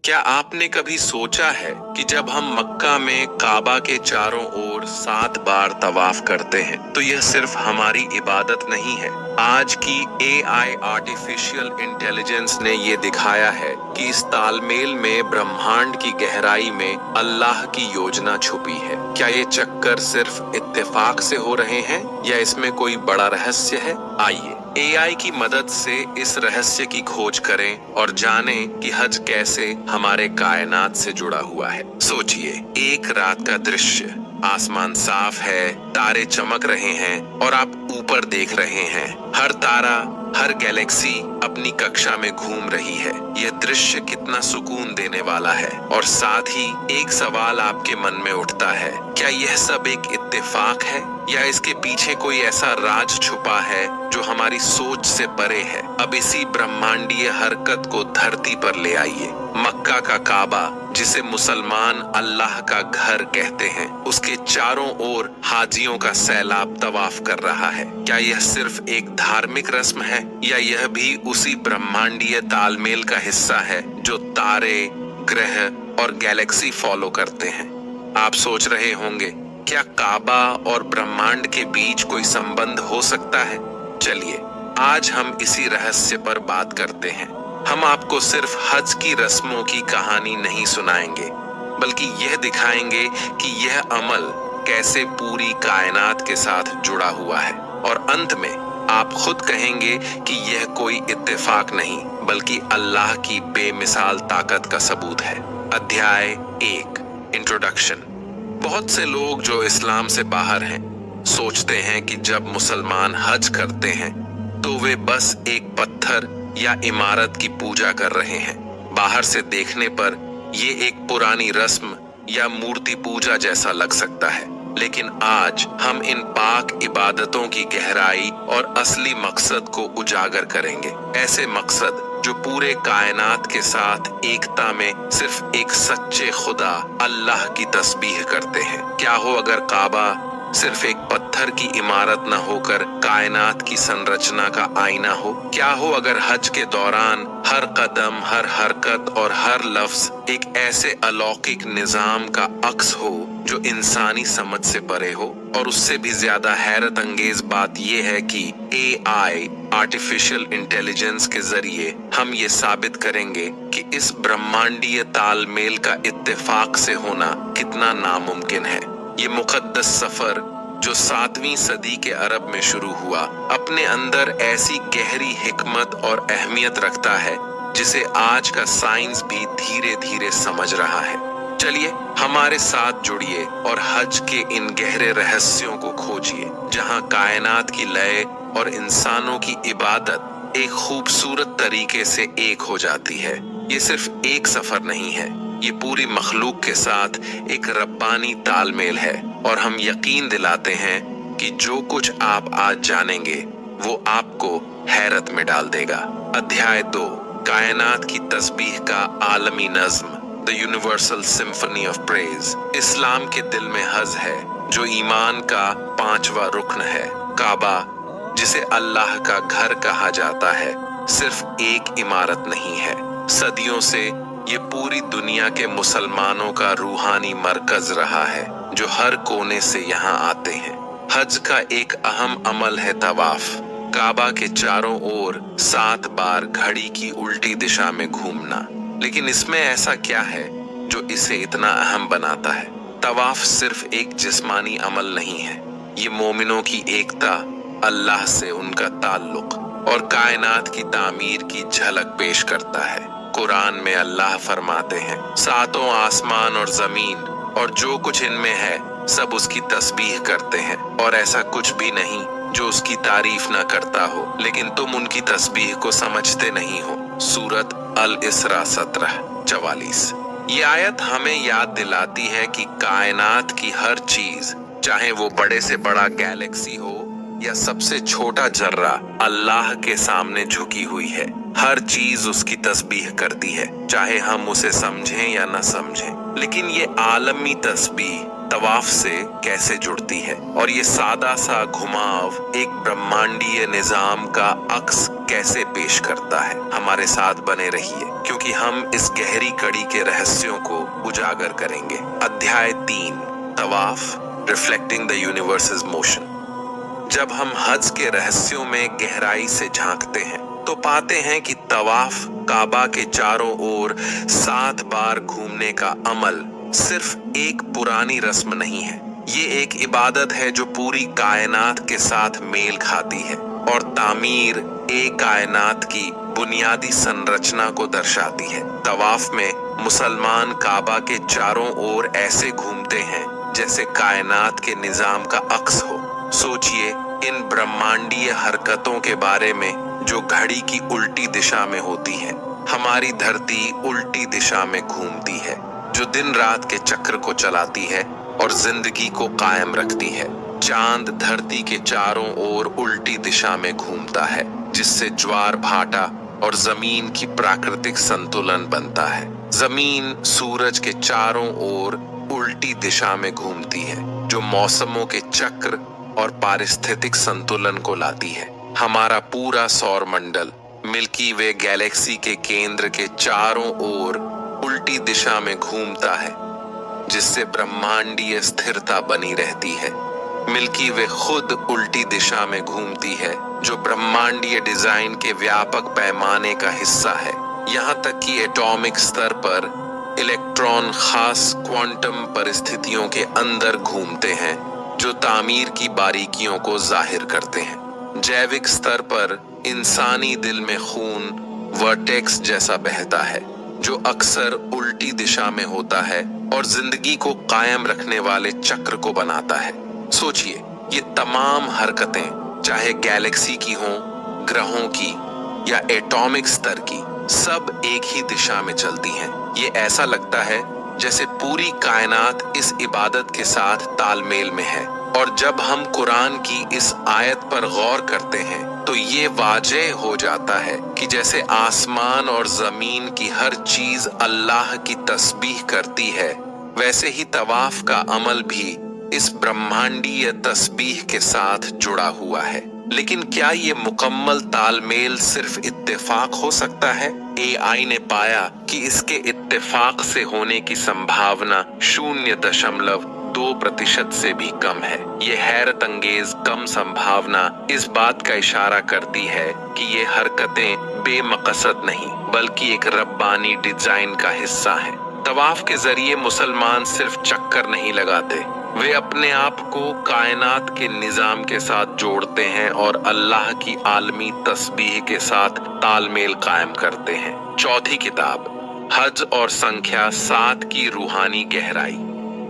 क्या आपने कभी सोचा है कि जब हम मक्का में काबा के चारों ओर 7 बार तवाफ करते हैं तो यह सिर्फ हमारी इबादत नहीं है। आज की AI आर्टिफिशियल इंटेलिजेंस ने ये दिखाया है कि इस तालमेल में ब्रह्मांड की गहराई में अल्लाह की योजना छुपी है। क्या ये चक्कर सिर्फ इत्तेफाक से हो रहे हैं या इसमें कोई बड़ा रहस्य है? आइए AI की मदद से इस रहस्य की खोज करें और जानें कि हज कैसे हमारे कायनात से जुड़ा हुआ है। सोचिए, एक रात का दृश्य, आसमान साफ है, तारे चमक रहे हैं और आप ऊपर देख रहे हैं। हर तारा, हर गैलेक्सी अपनी कक्षा में घूम रही है। यह दृश्य कितना सुकून देने वाला है। और साथ ही एक सवाल आपके मन में उठता है, क्या यह सब एक इत्तेफाक है या इसके पीछे कोई ऐसा राज छुपा है जो हमारी सोच से परे है? अब इसी ब्रह्मांडीय हरकत को धरती पर ले आइए। मक्का का काबा, जिसे मुसलमान अल्लाह का घर कहते हैं, उसके चारों ओर हाजियों का सैलाब तवाफ कर रहा है। क्या यह सिर्फ एक धार्मिक रस्म है या यह भी उसी ब्रह्मांडीय तालमेल का हिस्सा है जो तारे, ग्रह और गैलेक्सी फॉलो करते हैं? आप सोच रहे होंगे, क्या काबा और ब्रह्मांड के बीच कोई संबंध हो सकता है? चलिए आज हम इसी रहस्य पर बात करते हैं। हम आपको सिर्फ हज की रस्मों की कहानी नहीं सुनाएंगे, बल्कि यह दिखाएंगे कि यह अमल कैसे पूरी कायनात के साथ जुड़ा हुआ है। और अंत में आप खुद कहेंगे कि यह कोई इत्तेफाक नहीं, बल्कि अल्लाह की बेमिसाल ताकत का सबूत है। अध्याय 1, इंट्रोडक्शन। बहुत से लोग जो इस्लाम से बाहर हैं सोचते हैं कि जब मुसलमान हज करते हैं तो वे बस एक पत्थर या इमारत की पूजा कर रहे हैं। बाहर से देखने पर ये एक पुरानी रस्म या मूर्ति पूजा जैसा लग सकता है, लेकिन आज हम इन पाक इबादतों की गहराई और असली मकसद को उजागर करेंगे। ऐसे मकसद जो पूरे कायनात के साथ एकता में सिर्फ एक सच्चे खुदा अल्लाह की तस्बीह करते हैं। क्या हो अगर काबा सिर्फ एक पत्थर की इमारत न होकर कायनात की संरचना का आईना हो? क्या हो अगर हज के दौरान हर कदम, हर हरकत और हर लफ्ज एक ऐसे अलौकिक निजाम का अक्स हो जो इंसानी समझ से परे हो? और उससे भी ज्यादा हैरत अंगेज बात यह है कि AI आर्टिफिशियल इंटेलिजेंस के जरिए हम ये साबित करेंगे कि इस ब्रह्मांडीय तालमेल का इत्तेफाक से होना कितना नामुमकिन है। ये मुकद्दस सफर जो 7वीं सदी के अरब में शुरू हुआ, अपने अंदर ऐसी गहरी हिकमत और अहमियत रखता है जिसे आज का साइंस भी धीरे धीरे समझ रहा है। चलिए हमारे साथ जुड़िए और हज के इन गहरे रहस्यों को खोजिए, जहां कायनात की लय और इंसानों की इबादत एक खूबसूरत तरीके से एक हो जाती है। ये सिर्फ एक सफर नहीं है, ये पूरी मखलूक के साथ एक रब्बानी तालमेल है। और हम यकीन दिलाते हैं कि जो कुछ आप आज जानेंगे वो आपको हैरत में डाल देगा। अध्याय 2, कायनात की तस्बीह का आलमी नज्म, the universal symphony of praise. इस्लाम के दिल में हज है जो ईमान का 5वां रुकन है। काबा, जिसे अल्लाह का घर कहा जाता है, सिर्फ एक इमारत नहीं है, सदियों से ये पूरी दुनिया के मुसलमानों का रूहानी मरकज रहा है जो हर कोने से यहाँ आते हैं। हज का एक अहम अमल है तवाफ, काबा के चारों ओर 7 बार घड़ी की उल्टी दिशा में घूमना। लेकिन इसमें ऐसा क्या है जो इसे इतना अहम बनाता है? तवाफ सिर्फ एक जिस्मानी अमल नहीं है, ये मोमिनों की एकता, अल्लाह से उनका ताल्लुक और कायनात की तामीर की झलक पेश करता है। कुरान में अल्लाह फरमाते हैं, 7 आसमान और जमीन और जो कुछ इनमें है सब उसकी तस्बीह करते हैं, और ऐसा कुछ भी नहीं जो उसकी तारीफ ना करता हो, लेकिन तुम उनकी तस्बीह को समझते नहीं हो। सूरत अल इसरा 17:44। ये आयत हमें याद दिलाती है कि कायनात की हर चीज, चाहे वो बड़े से बड़ा गैलेक्सी हो या सबसे छोटा जर्रा, अल्लाह के सामने झुकी हुई है। हर चीज उसकी तस्बीह करती है, चाहे हम उसे समझें या न समझें। लेकिन ये आलमी तस्बीह तवाफ से कैसे जुड़ती है और ये सादा सा घुमाव एक ब्रह्मांडीय निजाम का अक्स कैसे पेश करता है। हमारे साथ बने रहिए क्योंकि हम इस गहरी कड़ी के रहस्यों को उजागर करेंगे। अध्याय 3, तवाफ, रिफ्लेक्टिंग द यूनिवर्सेस मोशन। जब हम हज के रहस्यों में गहराई से झांकते हैं तो पाते हैं कि तवाफ, काबा के चारों ओर 7 बार घूमने का अमल सिर्फ एक पुरानी रस्म नहीं है। ये एक इबादत है जो पूरी कायनात के साथ मेल खाती है और तामीर कायनात की बुनियादी संरचना को दर्शाती है। तवाफ में मुसलमान काबा के चारों ओर ऐसे घूमते हैं जैसे कायनात के निजाम का अक्स हो। सोचिए इन ब्रह्मांडीय हरकतों के बारे में जो घड़ी की उल्टी दिशा में होती है। हमारी धरती उल्टी दिशा में घूमती है जो दिन रात के चक्र को चलाती है और जिंदगी को कायम रखती है। चांद धरती के चारों ओर उल्टी दिशा में घूमता है जिससे ज्वार भाटा और जमीन की प्राकृतिक संतुलन बनता है। जमीन सूरज के चारों ओर उल्टी दिशा में घूमती है जो मौसमों के चक्र और पारिस्थितिक संतुलन को लाती है। हमारा पूरा सौर मंडल मिल्की वे गैलेक्सी के केंद्र के चारों ओर उल्टी दिशा में घूमता है जिससे ब्रह्मांडीय स्थिरता बनी रहती है। मिल्की वे खुद उल्टी दिशा में घूमती है जो ब्रह्मांडीय डिजाइन के व्यापक पैमाने का हिस्सा है। यहाँ तक कि एटॉमिक स्तर पर इलेक्ट्रॉन खास क्वांटम परिस्थितियों के अंदर घूमते हैं जो तामीर की बारीकियों को जाहिर करते हैं। जैविक स्तर पर इंसानी दिल में खून वर्टेक्स जैसा बहता है जो अक्सर उल्टी दिशा में होता है और जिंदगी को कायम रखने वाले चक्र को बनाता है। सोचिए ये तमाम हरकतें चाहे गैलेक्सी की हों, ग्रहों की या एटॉमिक स्तर की, सब एक ही दिशा में चलती हैं। ये ऐसा लगता है जैसे पूरी कायनात इस इबादत के साथ तालमेल में है। और जब हम कुरान की इस आयत पर गौर करते हैं तो ये वाज़ेह हो जाता है कि जैसे आसमान और जमीन की हर चीज अल्लाह की तस्बीह करती है, वैसे ही तवाफ का अमल भी इस ब्रह्मांडीय तस्बीह के साथ जुड़ा हुआ है। लेकिन क्या ये मुकम्मल तालमेल सिर्फ इत्तेफाक हो सकता है? AI ने पाया कि इसके इत्तेफाक से होने की संभावना 0.2% से भी कम है। ये हैरत अंगेज कम संभावना इस बात का इशारा करती है कि ये हरकतें बेमकसद नहीं बल्कि एक रब्बानी डिजाइन का हिस्सा हैं। तवाफ के जरिए मुसलमान सिर्फ चक्कर नहीं लगाते, वे अपने आप को कायनात के निजाम के साथ जोड़ते हैं और अल्लाह की आलमी तस्बीह के साथ तालमेल कायम करते हैं। चौथी किताब, हज और संख्या 7 की रूहानी गहराई।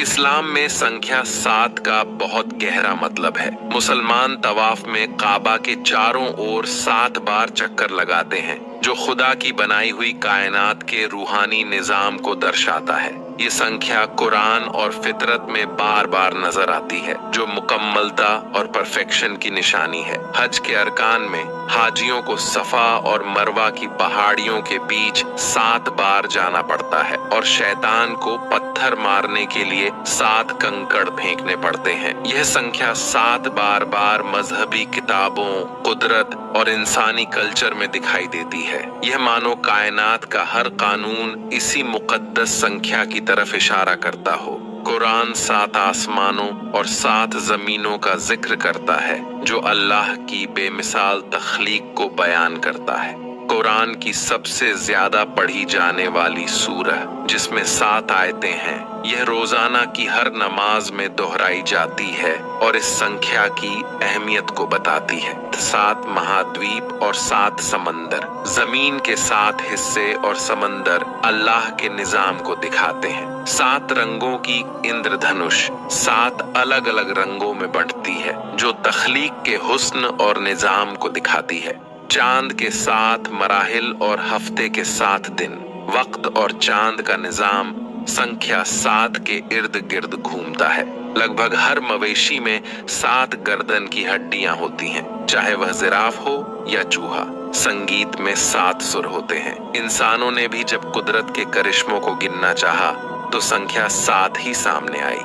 इस्लाम में संख्या 7 का बहुत गहरा मतलब है। मुसलमान तवाफ में काबा के चारों ओर 7 बार चक्कर लगाते हैं जो खुदा की बनाई हुई कायनात के रूहानी निजाम को दर्शाता है। ये संख्या कुरान और फितरत में बार बार नजर आती है जो मुकम्मलता और परफेक्शन की निशानी है। हज के अरकान में हाजियों को सफा और मरवा की पहाड़ियों के बीच 7 बार जाना पड़ता है और शैतान को पत्थर मारने के लिए 7 कंकड़ फेंकने पड़ते हैं। यह संख्या 7 बार बार मजहबी किताबों, कुदरत और इंसानी कल्चर में दिखाई देती है। यह मानो कायनात का हर कानून इसी मुकद्दस संख्या की तरफ इशारा करता हो। कुरान 7 आसमानों और 7 जमीनों का जिक्र करता है जो अल्लाह की बेमिसाल तख्लीक को बयान करता है। कुरान की सबसे ज्यादा पढ़ी जाने वाली सूरह जिसमें 7 आयतें हैं, यह रोजाना की हर नमाज में दोहराई जाती है और इस संख्या की अहमियत को बताती है। 7 महाद्वीप और 7 समंदर, जमीन के 7 हिस्से और समंदर अल्लाह के निजाम को दिखाते हैं। 7 रंगों की इंद्रधनुष 7 अलग अलग रंगों में बंटती है जो तख्लीक के हुस्न और निजाम को दिखाती है। चांद के 7 मराहिल और हफ्ते के 7 दिन, वक्त और चांद का निजाम संख्या 7 के इर्द गिर्द घूमता है। लगभग हर मवेशी में 7 गर्दन की हड्डियां होती हैं, चाहे वह जिराफ हो या चूहा। संगीत में 7 सुर होते हैं। इंसानों ने भी जब कुदरत के करिश्मों को गिनना चाहा तो संख्या 7 ही सामने आई।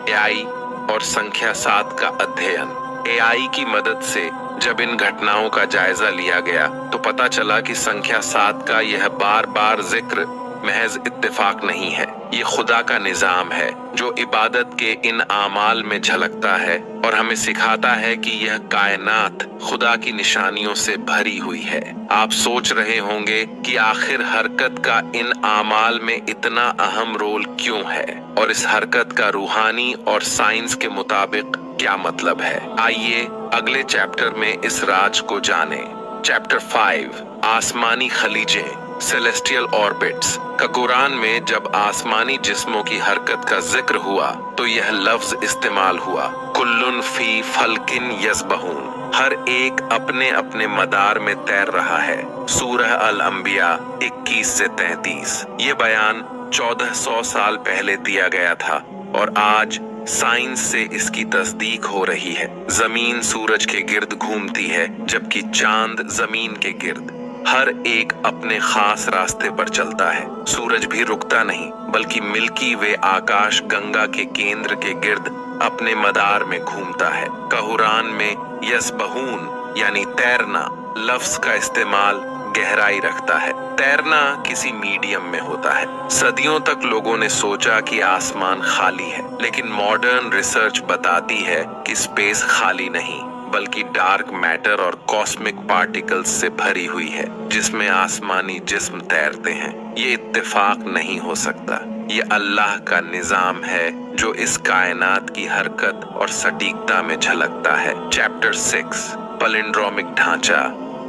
AI और संख्या 7 का अध्ययन। AI की मदद से जब इन घटनाओं का जायजा लिया गया तो पता चला कि संख्या 7 का यह बार बार जिक्र महज इत्तेफाक नहीं है, ये खुदा का निजाम है जो इबादत के इन आमाल में झलकता है और हमें सिखाता है कि यह कायनात खुदा की निशानियों से भरी हुई है। आप सोच रहे होंगे कि आखिर हरकत का इन आमाल में इतना अहम रोल क्यों है और इस हरकत का रूहानी और साइंस के मुताबिक क्या मतलब है। आइए अगले चैप्टर में इस राज को जानें। चैप्टर 5 आसमानी खलीजें, सेलेस्टियल ऑर्बिट्स का कुरान में जब आसमानी जिस्मों की हरकत का जिक्र हुआ तो यह लफ्ज इस्तेमाल हुआ, कुल्लुन फी फलकिन यस्बहून, हर एक अपने अपने मदार में तैर रहा है। सूरह अल अंबिया 21 से 33। ये बयान 1400 साल पहले दिया गया था और आज साइंस से इसकी तस्दीक हो रही है। जमीन सूरज के गिर्द घूमती है जबकि चांद जमीन के गिर्द। हर एक अपने खास रास्ते पर चलता है। सूरज भी रुकता नहीं बल्कि मिल्की वे आकाश गंगा के केंद्र के गिर्द अपने मदार में घूमता है। कुरान में यस्बहून यानी तैरना लफ्ज का इस्तेमाल गहराई रखता है। तैरना किसी मीडियम में होता है। सदियों तक लोगों ने सोचा कि आसमान खाली है, लेकिन मॉडर्न रिसर्च बताती है कि स्पेस खाली नहीं बल्कि डार्क मैटर और कॉस्मिक पार्टिकल्स से भरी हुई है जिसमें आसमानी जिस्म तैरते हैं। ये इत्तेफाक नहीं हो सकता, ये अल्लाह का निजाम है जो इस कायनात की हरकत और सटीकता में झलकता है। चैप्टर 6 पैलिंड्रोमिक ढांचा।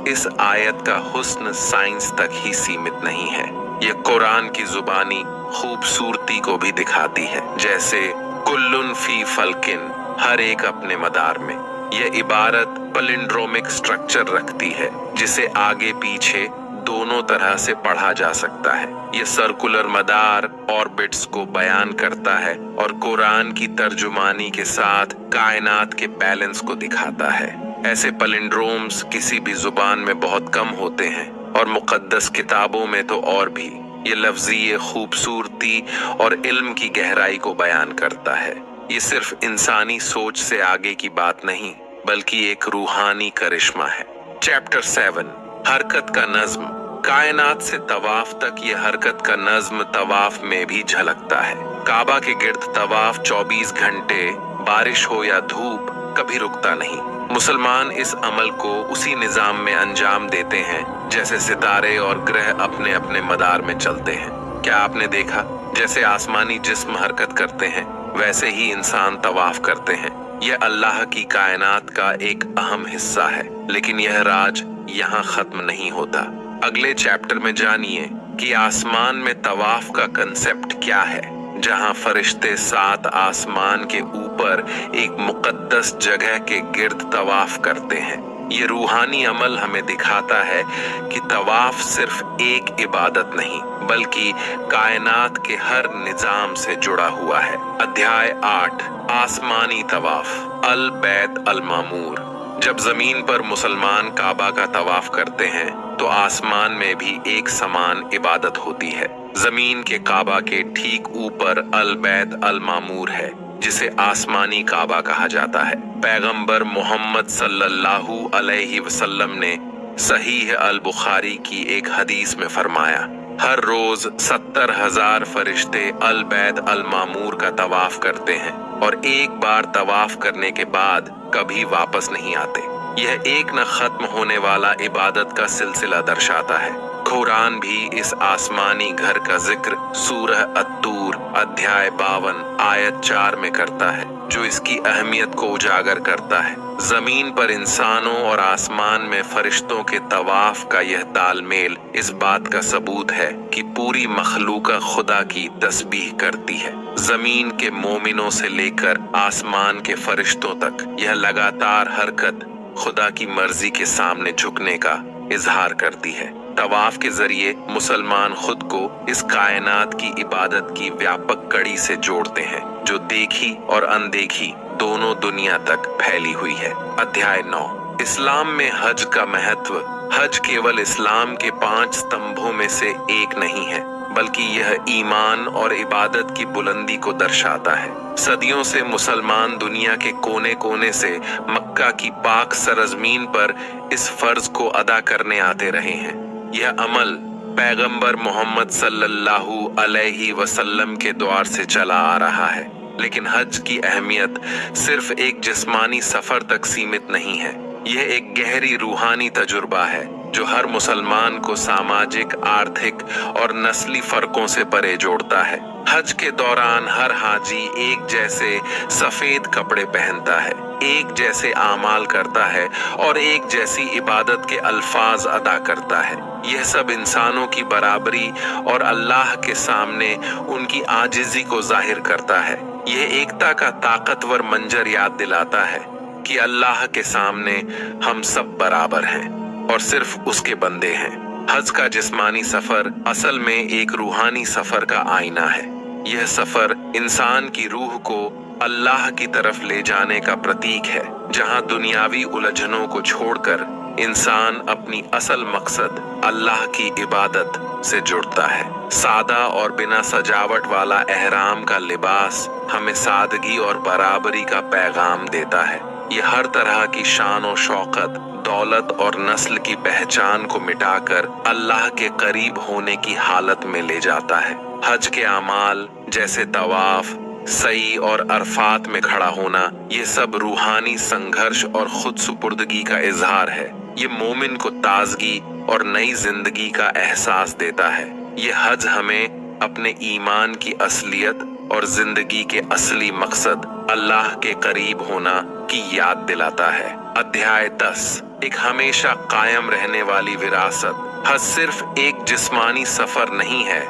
इस आयत का हुस्न साइंस तक ही सीमित नहीं है, ये कुरान की जुबानी खूबसूरती को भी दिखाती है। जैसे कुल्लुन फी फलकिन, हर एक अपने मदार में। यह इबारत पैलिंड्रोमिक स्ट्रक्चर रखती है जिसे आगे पीछे दोनों तरह से पढ़ा जा सकता है। यह सर्कुलर मदार ऑर्बिट्स को बयान करता है और कुरान की तर्जुमानी के साथ कायनात के बैलेंस को दिखाता है। ऐसे पैलिंड्रोम्स किसी भी जुबान में बहुत कम होते हैं और मुकद्दस किताबों में तो और भी। ये लफ्ज़ीय खूबसूरती और इल्म की गहराई को बयान करता है। ये सिर्फ इंसानी सोच से आगे की बात नहीं बल्कि एक रूहानी करिश्मा है। चैप्टर 7 हरकत का नज्म। कायनात से तवाफ तक ये हरकत का नज्म तवाफ में भी झलकता है। काबा के गिर्द तवाफ 24 घंटे, बारिश हो या धूप, कभी रुकता नहीं। मुसलमान इस अमल को उसी निजाम में अंजाम देते हैं जैसे सितारे और ग्रह अपने अपने मदार में चलते हैं। क्या आपने देखा, जैसे आसमानी जिस्म हरकत करते हैं वैसे ही इंसान तवाफ करते हैं। यह अल्लाह की कायनात का एक अहम हिस्सा है, लेकिन यह राज यहाँ खत्म नहीं होता। अगले चैप्टर में जानिए कि आसमान में तवाफ का कंसेप्ट क्या है, जहाँ फरिश्ते 7 आसमान के ऊपर एक मुकद्दस जगह के गिर्द तवाफ करते हैं। ये रूहानी अमल हमें दिखाता है कि तवाफ सिर्फ एक इबादत नहीं बल्कि कायनात के हर निजाम से जुड़ा हुआ है। अध्याय 8 आसमानी तवाफ अल बैत अल मामूर। जब जमीन पर मुसलमान काबा का तवाफ करते हैं तो आसमान में भी एक समान इबादत होती है। जमीन के काबा के ठीक ऊपर अल बैत अल मामूर है जिसे आसमानी काबा कहा जाता है। पैगंबर मोहम्मद सल्लल्लाहु अलैहि वसल्लम ने सहीह अल बुखारी की एक हदीस में फरमाया, हर रोज 70,000 फरिश्ते अल बैत अल मामूर का तवाफ करते हैं और एक बार तवाफ करने के बाद कभी वापस नहीं आते। यह एक न खत्म होने वाला इबादत का सिलसिला दर्शाता है। कुरान भी इस आसमानी घर का जिक्र सूरह अत्तूर अध्याय 52 आयत 4 में करता है, जो इसकी अहमियत को उजागर करता है। जमीन पर इंसानों और आसमान में फरिश्तों के तवाफ का यह तालमेल इस बात का सबूत है कि पूरी मखलूका खुदा की तस्बीह करती है। जमीन के मोमिनों से लेकर आसमान के फरिश्तों तक यह लगातार हरकत खुदा की मर्जी के सामने झुकने का इजहार करती है। तवाफ के जरिए मुसलमान खुद को इस कायनात की इबादत की व्यापक कड़ी से जोड़ते हैं जो देखी और अनदेखी दोनों दुनिया तक फैली हुई है। अध्याय 9 इस्लाम में हज का महत्व। हज केवल इस्लाम के 5 स्तंभों में से एक नहीं है बल्कि यह ईमान और इबादत की बुलंदी को दर्शाता है। सदियों से मुसलमान दुनिया के कोने कोने से मक्का की पाक सरजमीन पर इस फर्ज को अदा करने आते रहे हैं। यह अमल पैगंबर मोहम्मद सल्लल्लाहु अलैहि वसल्लम के द्वार से चला आ रहा है, लेकिन हज की अहमियत सिर्फ एक जिस्मानी सफर तक सीमित नहीं है। यह एक गहरी रूहानी तजुर्बा है जो हर मुसलमान को सामाजिक, आर्थिक और नस्ली फर्कों से परे जोड़ता है। हज के दौरान हर हाजी एक जैसे सफेद कपड़े पहनता है, एक जैसे आमाल करता है और एक जैसी इबादत के अल्फाज अदा करता है। यह सब इंसानों की बराबरी और अल्लाह के सामने उनकी आजिज़ी को जाहिर करता है। यह एकता का ताकतवर मंजर याद दिलाता है कि अल्लाह के सामने हम सब बराबर हैं और सिर्फ उसके बंदे हैं। हज का जिस्मानी सफर असल में एक रूहानी सफर का आईना है। यह सफर इंसान की रूह को अल्लाह की तरफ ले जाने का प्रतीक है, जहां दुनियावी उलझनों को छोड़कर इंसान अपनी असल मकसद अल्लाह की इबादत से जुड़ता है। सादा और बिना सजावट वाला एहराम का लिबास हमें सादगी और बराबरी का पैगाम देता है। यह हर तरह की शान और शौकत, दौलत और नस्ल की पहचान को मिटाकर अल्लाह के करीब होने की हालत में ले जाता है। हज के अमाल जैसे तवाफ, सई और अरफात में खड़ा होना, ये सब रूहानी संघर्ष और खुद सुपुर्दगी का इजहार है। ये मोमिन को ताजगी और नई जिंदगी का एहसास देता है। ये हज हमें अपने ईमान की असलियत और जिंदगी के असली मकसद अल्लाह के करीब होना की याद दिलाता है। अध्याय 10, एक हमेशा कायम रहने वाली विरासत। हज सिर्फ एक जिस्मानी सफर नहीं है,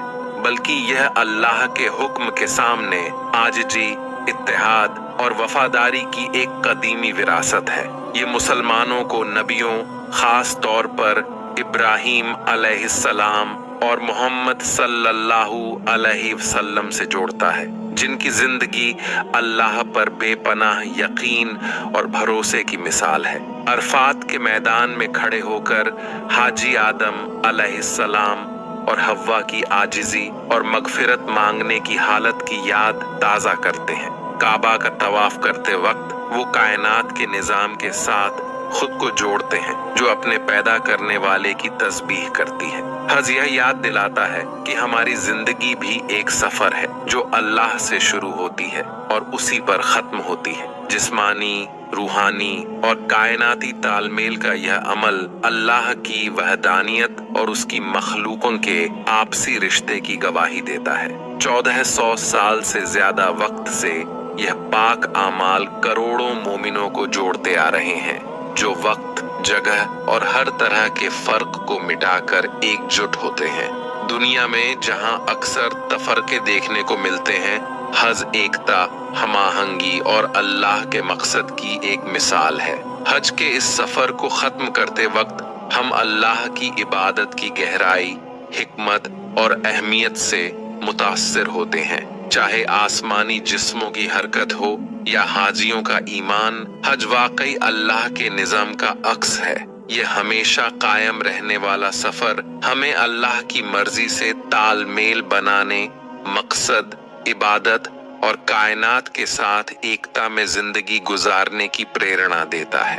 बल्कि यह अल्लाह के हुक्म के सामने आजिज़ी, इत्तेहाद और वफादारी की एक कदीमी विरासत है। ये मुसलमानों को नबियों, खास तौर पर इब्राहीम अलैहिस्सलाम और मोहम्मद सल्लल्लाहु अलैहि वसल्लम से जोड़ता है, जिनकी जिंदगी अल्लाह पर बेपनाह यकीन और भरोसे की मिसाल है। अरफात के मैदान में खड़े होकर हाजी आदम अलैहिस्सलाम और हव्वा की आजिज़ी और मगफिरत मांगने की हालत की याद ताज़ा करते हैं। काबा का तवाफ करते वक्त वो कायनात के निज़ाम के साथ खुद को जोड़ते हैं, जो अपने पैदा करने वाले की तस्बीह करती है। हज यह याद दिलाता है कि हमारी जिंदगी भी एक सफर है जो अल्लाह से शुरू होती है और उसी पर खत्म होती है। जिस्मानी, रूहानी और कायनाती तालमेल का यह अमल अल्लाह की वहदानियत और उसकी मखलूकों के आपसी रिश्ते की गवाही देता है। 1400 साल से ज्यादा वक्त से यह पाक आमाल करोड़ों मोमिनों को जोड़ते आ रहे हैं, जो वक्त, जगह और हर तरह के फर्क को मिटाकर एकजुट होते हैं। दुनिया में जहां अक्सर तफरके देखने को मिलते हैं, हज एकता, हमाहंगी और अल्लाह के मकसद की एक मिसाल है। हज के इस सफर को खत्म करते वक्त हम अल्लाह की इबादत की गहराई, हिकमत और अहमियत से मुतासिर होते हैं। चाहे आसमानी जिस्मों की हरकत हो या हाजियों का ईमान, हज वाकई अल्लाह के निज़ाम का अक्स है। यह हमेशा कायम रहने वाला सफर हमें अल्लाह की मर्जी से तालमेल बनाने, मकसद, इबादत और कायनात के साथ एकता में जिंदगी गुजारने की प्रेरणा देता है।